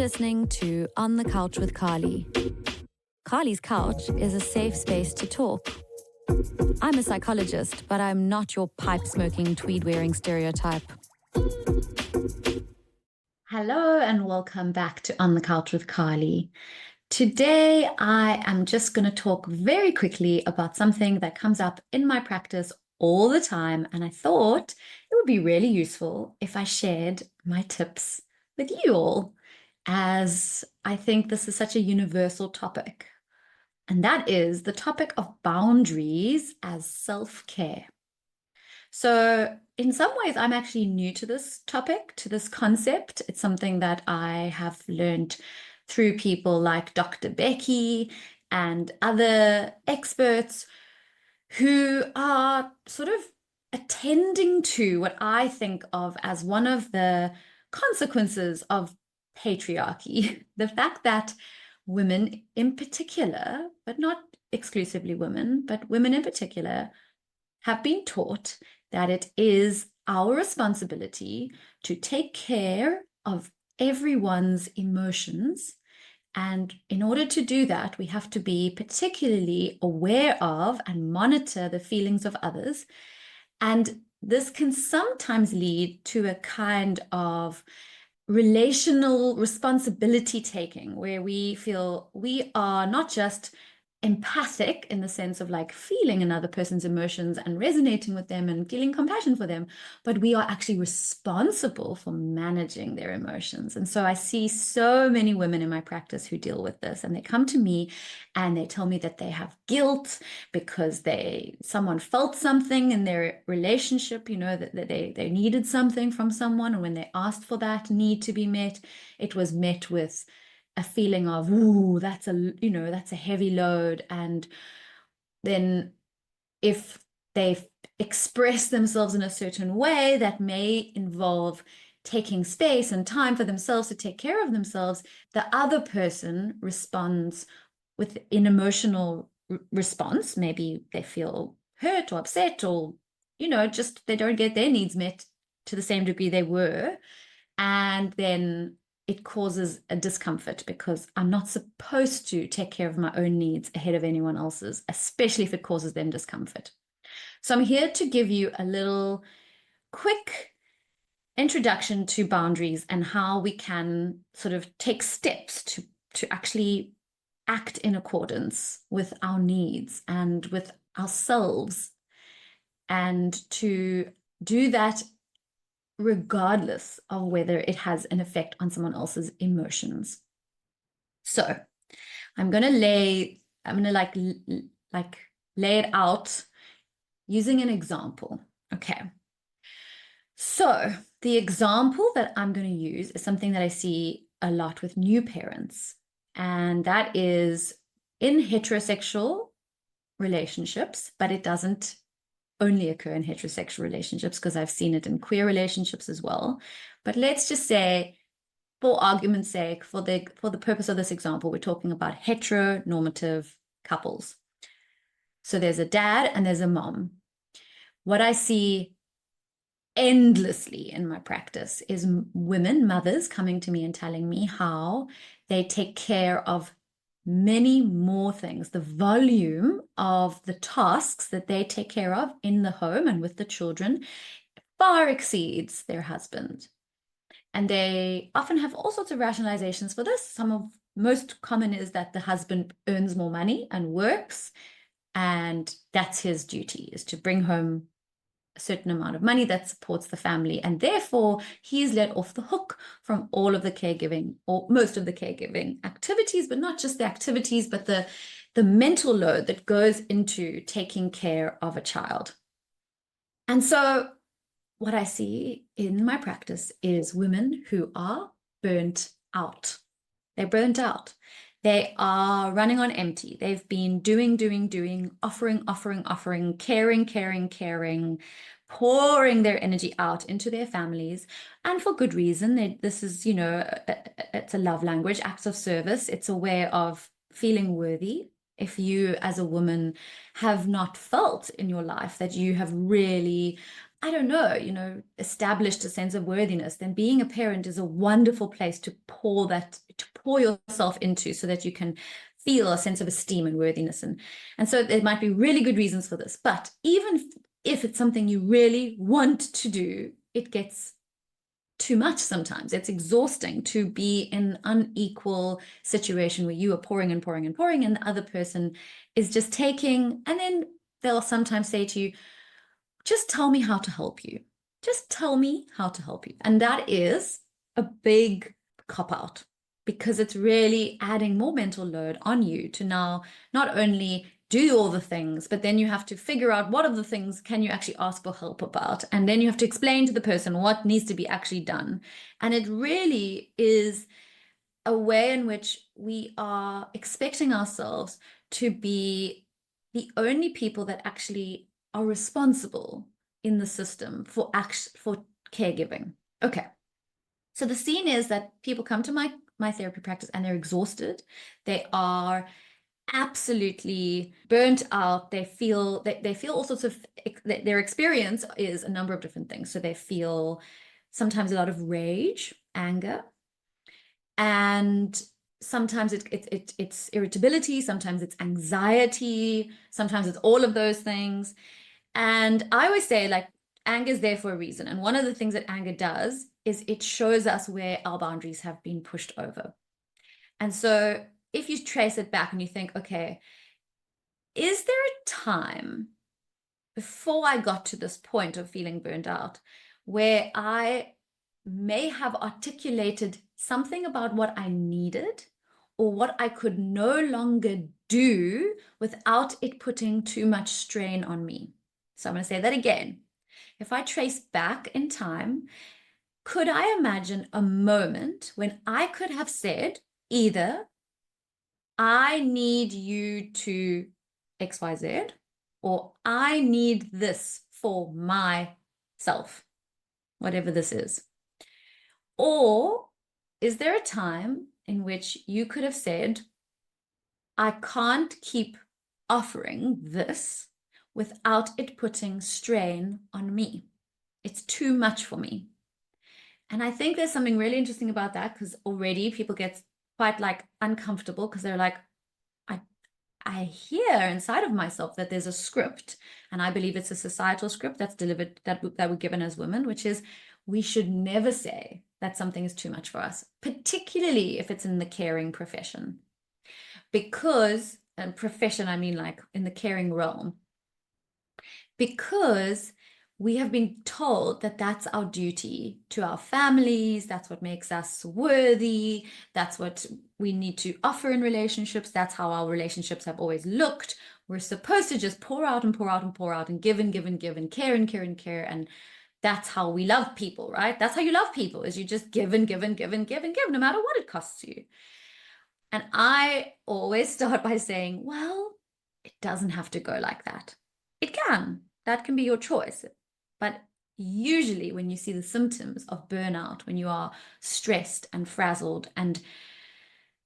listening to On the Couch with Carly. Carly's Couch is a safe space to talk. I'm a psychologist, but I'm not your pipe-smoking, tweed-wearing stereotype. Hello and welcome back to On the Couch with Carly. Today, I am just going to talk very quickly about something that comes up in my practice all the time, and I thought it would be really useful if I shared my tips with you all, as I think this is such a universal topic, and that is the topic of boundaries as self-care. So in some ways, I'm actually new to this topic, to this concept. It's something that I have learned through people like Dr. Becky and other experts who are sort of attending to what I think of as one of the consequences of patriarchy. The fact that women in particular, but not exclusively women, but women in particular, have been taught that it is our responsibility to take care of everyone's emotions. And in order to do that, we have to be particularly aware of and monitor the feelings of others. And this can sometimes lead to a kind of relational responsibility taking, where we feel we are not just empathic in the sense of like feeling another person's emotions and resonating with them and feeling compassion for them, but we are actually responsible for managing their emotions. And so I see so many women in my practice who deal with this, and they come to me and they tell me that they have guilt because someone felt something in their relationship, that they needed something from someone, and when they asked for that need to be met, it was met with a feeling of, ooh, that's a heavy load. And then if they express themselves in a certain way that may involve taking space and time for themselves to take care of themselves, the other person responds with an emotional response. Maybe they feel hurt or upset, or, just they don't get their needs met to the same degree they were. And then it causes a discomfort because I'm not supposed to take care of my own needs ahead of anyone else's, especially if it causes them discomfort. So I'm here to give you a little quick introduction to boundaries and how we can sort of take steps to actually act in accordance with our needs and with ourselves, and to do that regardless of whether it has an effect on someone else's emotions. So I'm going to lay it out using an example. Okay. So the example that I'm going to use is something that I see a lot with new parents, and that is in heterosexual relationships, but it doesn't only occur in heterosexual relationships, because I've seen it in queer relationships as well. But let's just say, for argument's sake, for the purpose of this example, we're talking about heteronormative couples. So there's a dad and there's a mom. What I see endlessly in my practice is mothers coming to me and telling me how they take care of many more things. The volume of the tasks that they take care of in the home and with the children far exceeds their husband. And they often have all sorts of rationalizations for this. Most common is that the husband earns more money and works, and that's his duty, is to bring home a certain amount of money that supports the family, and therefore he is let off the hook from all of the caregiving, or most of the caregiving activities, but not just the activities, but the mental load that goes into taking care of a child. And so what I see in my practice is women who are burnt out. They're burnt out. They are running on empty. They've been doing, offering, caring, pouring their energy out into their families, and for good reason. This is, it's a love language, acts of service. It's a way of feeling worthy. If you as a woman have not felt in your life that you have really I don't know, established a sense of worthiness, then being a parent is a wonderful place to pour yourself into so that you can feel a sense of esteem and worthiness. And so there might be really good reasons for this. But even if it's something you really want to do, it gets too much sometimes. It's exhausting to be in an unequal situation where you are pouring and pouring and pouring, and the other person is just taking, and then they'll sometimes say to you, just tell me how to help you. Just tell me how to help you. And that is a big cop-out, because it's really adding more mental load on you to now not only do all the things, but then you have to figure out what of the things can you actually ask for help about. And then you have to explain to the person what needs to be actually done. And it really is a way in which we are expecting ourselves to be the only people that actually are responsible in the system for caregiving. Okay. So the scene is that people come to my therapy practice and they're exhausted. They are absolutely burnt out. They feel all sorts of, their experience is a number of different things. So they feel sometimes a lot of rage, anger, and sometimes it's irritability, sometimes it's anxiety, sometimes it's all of those things. And I always say, like, anger is there for a reason. And one of the things that anger does is it shows us where our boundaries have been pushed over. And so if you trace it back and you think, okay, is there a time before I got to this point of feeling burned out where I may have articulated something about what I needed or what I could no longer do without it putting too much strain on me? So I'm going to say that again. If I trace back in time, could I imagine a moment when I could have said either, I need you to XYZ, or I need this for myself, whatever this is? Or is there a time in which you could have said, I can't keep offering this without it putting strain on me? It's too much for me. And I think there's something really interesting about that, because already people get quite like uncomfortable because they're like, I hear inside of myself that there's a script, and I believe it's a societal script that's delivered, that we're given as women, which is we should never say that something is too much for us, particularly if it's in the caring profession. Because, and profession, I mean like in the caring realm, because we have been told that that's our duty to our families. That's what makes us worthy. That's what we need to offer in relationships. That's how our relationships have always looked. We're supposed to just pour out and pour out and pour out and give and give and give and care and care and care. And that's how we love people, right? That's how you love people, is you just give and give and give and give and give, no matter what it costs you. And I always start by saying, well, it doesn't have to go like that. It can. That can be your choice. But usually when you see the symptoms of burnout, when you are stressed and frazzled and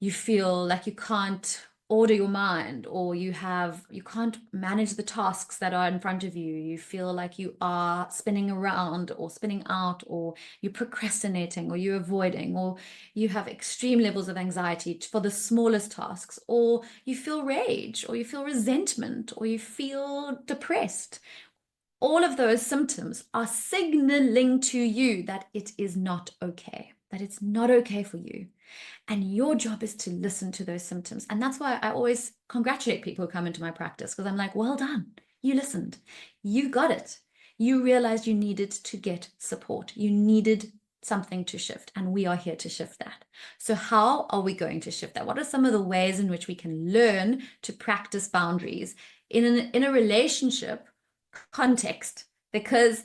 you feel like you can't order your mind, or you can't manage the tasks that are in front of you, you feel like you are spinning around or spinning out, or you're procrastinating, or you're avoiding, or you have extreme levels of anxiety for the smallest tasks, or you feel rage, or you feel resentment, or you feel depressed. All of those symptoms are signaling to you that it is not okay, that it's not okay for you. And your job is to listen to those symptoms. And that's why I always congratulate people who come into my practice, because I'm like, well done. You listened. You got it. You realized you needed to get support. You needed something to shift, and we are here to shift that. So how are we going to shift that? What are some of the ways in which we can learn to practice boundaries in a relationship context? Because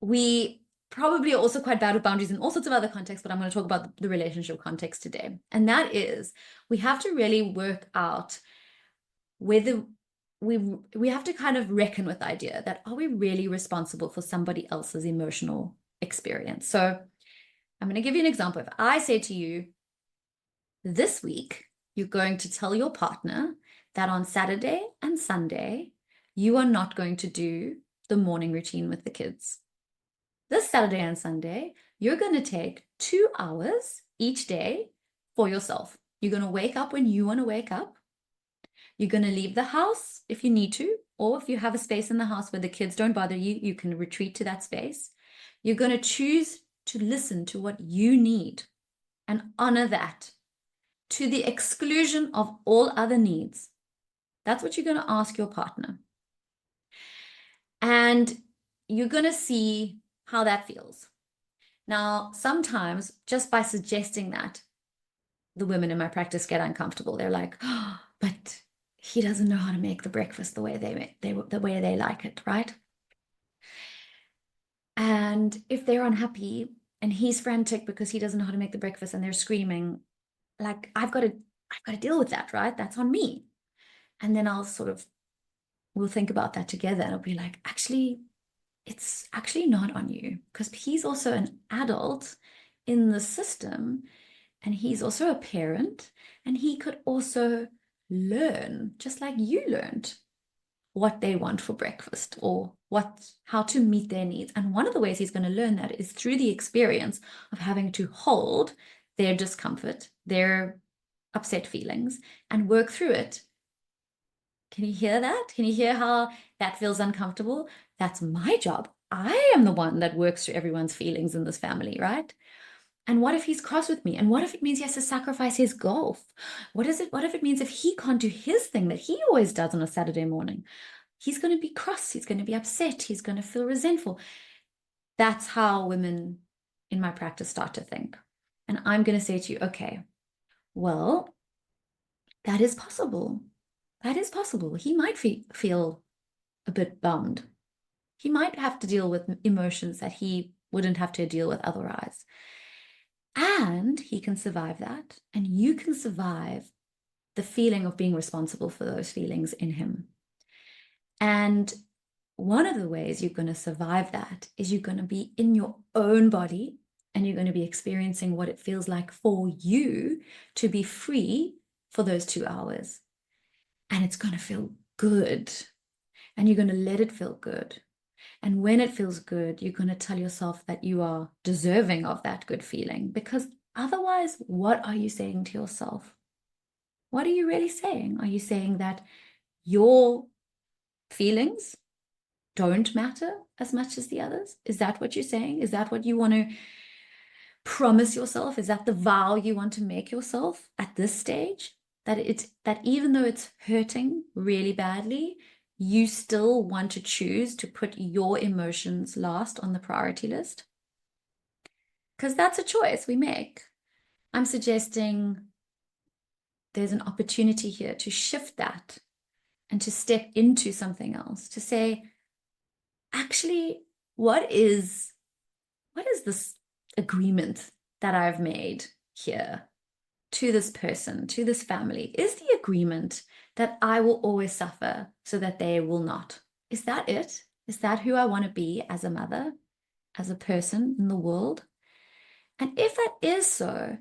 we probably are also quite bad with boundaries in all sorts of other contexts, but I'm going to talk about the relationship context today. And that is, we have to really work out whether we have to kind of reckon with the idea that, are we really responsible for somebody else's emotional experience? So I'm going to give you an example. If I say to you, this week, you're going to tell your partner that on Saturday and Sunday, you are not going to do the morning routine with the kids. This Saturday and Sunday, you're going to take 2 hours each day for yourself. You're going to wake up when you want to wake up. You're going to leave the house if you need to, or if you have a space in the house where the kids don't bother you, you can retreat to that space. You're going to choose to listen to what you need and honor that to the exclusion of all other needs. That's what you're going to ask your partner. And you're going to see how that feels. Now, sometimes just by suggesting that, the women in my practice get uncomfortable. They're like, oh, but he doesn't know how to make the breakfast the way they like it, right? And if they're unhappy and he's frantic because he doesn't know how to make the breakfast and they're screaming, like, I've got to deal with that, right? That's on me. And then we'll think about that together and I'll be like, actually, it's actually not on you because he's also an adult in the system and he's also a parent and he could also learn just like you learned what they want for breakfast or how to meet their needs. And one of the ways he's going to learn that is through the experience of having to hold their discomfort, their upset feelings, and work through it. Can you hear that? Can you hear how that feels uncomfortable? That's my job. I am the one that works through everyone's feelings in this family, right? And what if he's cross with me? And what if it means he has to sacrifice his golf? What if it means if he can't do his thing that he always does on a Saturday morning? He's going to be cross. He's going to be upset. He's going to feel resentful. That's how women in my practice start to think. And I'm going to say to you, okay, well, that is possible. That is possible. He might feel a bit bummed. He might have to deal with emotions that he wouldn't have to deal with otherwise. And he can survive that. And you can survive the feeling of being responsible for those feelings in him. And one of the ways you're going to survive that is you're going to be in your own body and you're going to be experiencing what it feels like for you to be free for those 2 hours. And it's going to feel good. And you're going to let it feel good. And when it feels good, you're going to tell yourself that you are deserving of that good feeling. Because otherwise, what are you saying to yourself? What are you really saying? Are you saying that your feelings don't matter as much as the others? Is that what you're saying? Is that what you want to promise yourself? Is that the vow you want to make yourself at this stage? That even though it's hurting really badly, you still want to choose to put your emotions last on the priority list? Because that's a choice we make. I'm suggesting there's an opportunity here to shift that and to step into something else, to say, actually, what is this agreement that I've made here to this person, to this family? Is the agreement that I will always suffer so that they will not? Is that it? Is that who I want to be as a mother, as a person in the world? And if that is so,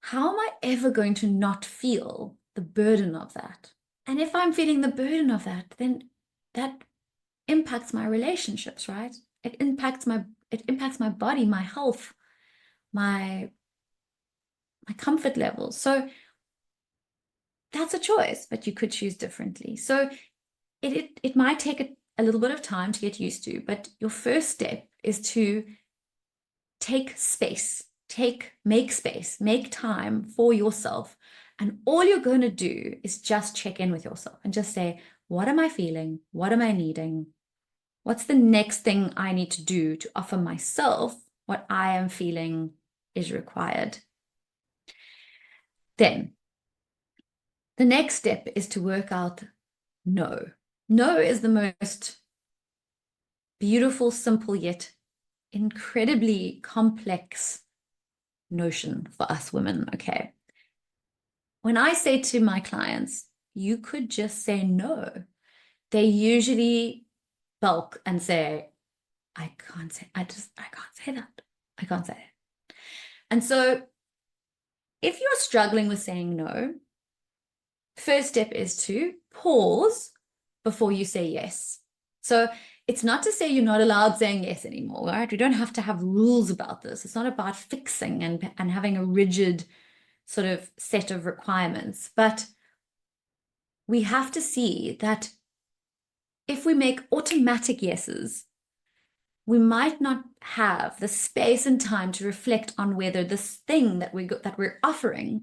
how am I ever going to not feel the burden of that? And if I'm feeling the burden of that, then that impacts my relationships, right? It impacts my body, my health, my comfort levels. So that's a choice, but you could choose differently. So it might take a little bit of time to get used to, but your first step is to take space, make space, make time for yourself. And all you're going to do is just check in with yourself and just say, what am I feeling? What am I needing? What's the next thing I need to do to offer myself what I am feeling is required? Then the next step is to work out no. No is the most beautiful, simple, yet incredibly complex notion for us women, okay? When I say to my clients, you could just say no, they usually balk and say, I can't say that. I can't say it. And so if you're struggling with saying no, first step is to pause before you say yes. So It's not to say you're not allowed saying yes anymore, right? We don't have to have rules about this. It's not about fixing and having a rigid sort of set of requirements. But we have to see that if we make automatic yeses, we might not have the space and time to reflect on whether this thing that we're offering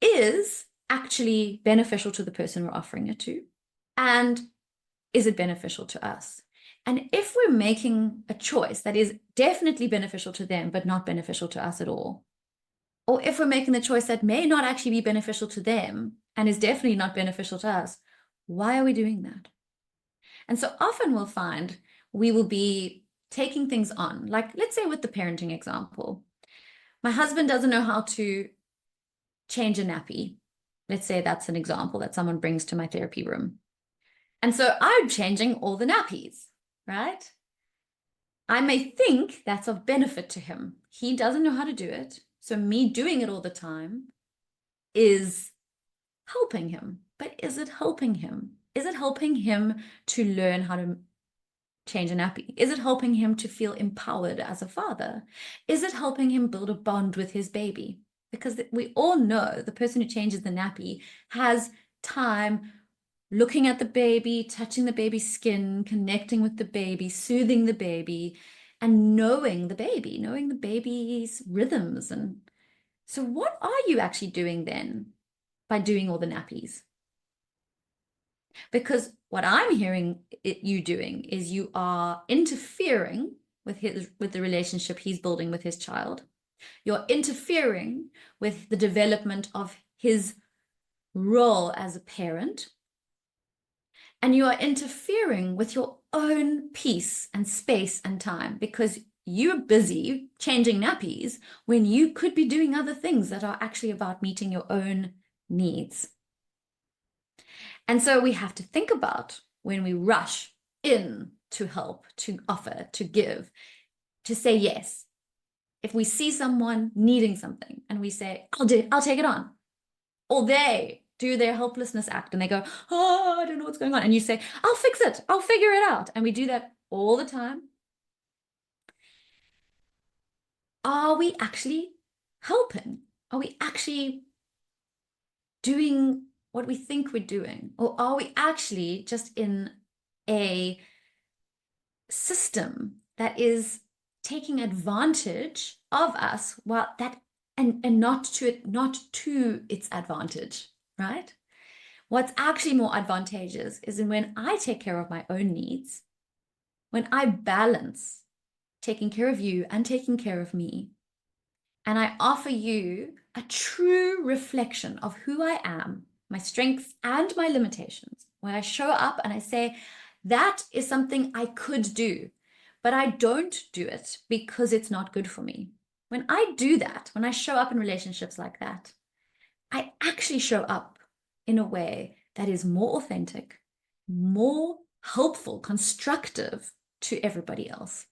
is actually beneficial to the person we're offering it to, and is it beneficial to us? And if we're making a choice that is definitely beneficial to them but not beneficial to us at all, or if we're making the choice that may not actually be beneficial to them and is definitely not beneficial to us, why are we doing that? And so often we'll find we will be taking things on, like let's say with the parenting example, my husband doesn't know how to change a nappy. Let's say that's an example that someone brings to my therapy room. And so I'm changing all the nappies, right? I may think that's of benefit to him. He doesn't know how to do it. So me doing it all the time is helping him. But is it helping him? Is it helping him to learn how to change a nappy? Is it helping him to feel empowered as a father? Is it helping him build a bond with his baby? Because we all know the person who changes the nappy has time looking at the baby, touching the baby's skin, connecting with the baby, soothing the baby, and knowing the baby, knowing the baby's rhythms. And so what are you actually doing then by doing all the nappies? Because what I'm hearing you doing is you are interfering with the relationship he's building with his child. You're interfering with the development of his role as a parent. And you are interfering with your own peace and space and time because you're busy changing nappies when you could be doing other things that are actually about meeting your own needs. And so we have to think about when we rush in to help, to offer, to give, to say yes. If we see someone needing something and we say, I'll take it on. Or they do their helplessness act and they go, oh, I don't know what's going on. And you say, I'll fix it. I'll figure it out. And we do that all the time. Are we actually helping? Are we actually doing what we think we're doing? Or are we actually just in a system that is taking advantage of us while that and not to its advantage, right? What's actually more advantageous is when I take care of my own needs, when I balance taking care of you and taking care of me, and I offer you a true reflection of who I am, my strengths and my limitations, when I show up and I say, that is something I could do, but I don't do it because it's not good for me. When I do that, when I show up in relationships like that, I actually show up in a way that is more authentic, more helpful, constructive to everybody else.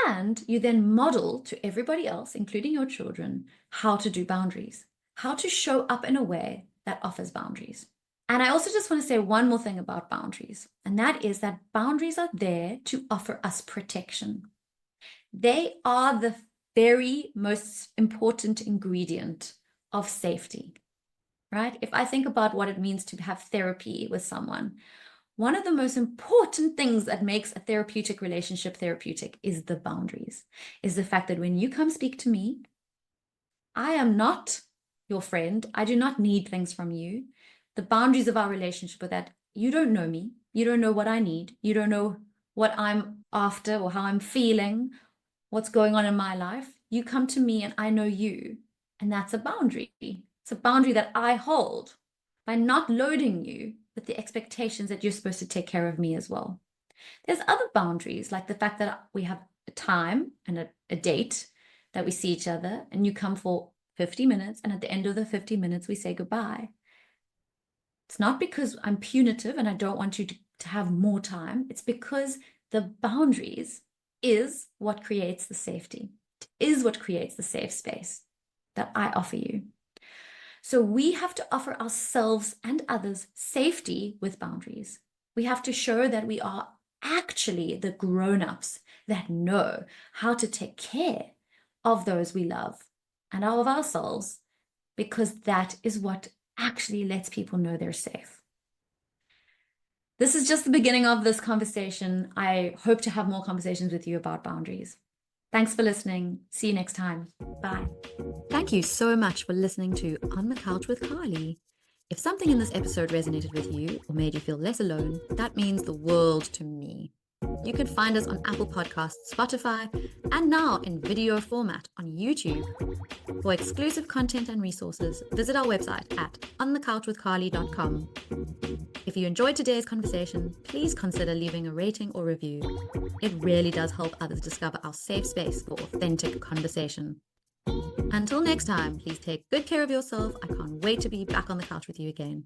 And you then model to everybody else, including your children, how to do boundaries, how to show up in a way that offers boundaries. And I also just want to say one more thing about boundaries, and that is that boundaries are there to offer us protection. They are the very most important ingredient of safety, right? If I think about what it means to have therapy with someone, one of the most important things that makes a therapeutic relationship therapeutic is the boundaries, is the fact that when you come speak to me, I am not your friend. I do not need things from you. The boundaries of our relationship are that you don't know me. You don't know what I need. You don't know what I'm after or how I'm feeling, what's going on in my life. You come to me and I know you. And that's a boundary. It's a boundary that I hold by not loading you with the expectations that you're supposed to take care of me as well. There's other boundaries, like the fact that we have a time and a date that we see each other, and you come for 50 minutes, and at the end of the 50 minutes, we say goodbye. It's not because I'm punitive and I don't want you to have more time. It's because the boundaries is what creates the safety, is what creates the safe space that I offer you. So we have to offer ourselves and others safety with boundaries. We have to show that we are actually the grown-ups that know how to take care of those we love and of ourselves, because that is what actually lets people know they're safe. This is just the beginning of this conversation. I hope to have more conversations with you about boundaries. Thanks for listening. See you next time. Bye. Thank you so much for listening to On the Couch with Carly. If something in this episode resonated with you or made you feel less alone, that means the world to me. You can find us on Apple Podcasts, Spotify, and now in video format on YouTube. For exclusive content and resources, visit our website at onthecouchwithcarly.com. If you enjoyed today's conversation, please consider leaving a rating or review. It really does help others discover our safe space for authentic conversation. Until next time, please take good care of yourself. I can't wait to be back on the couch with you again.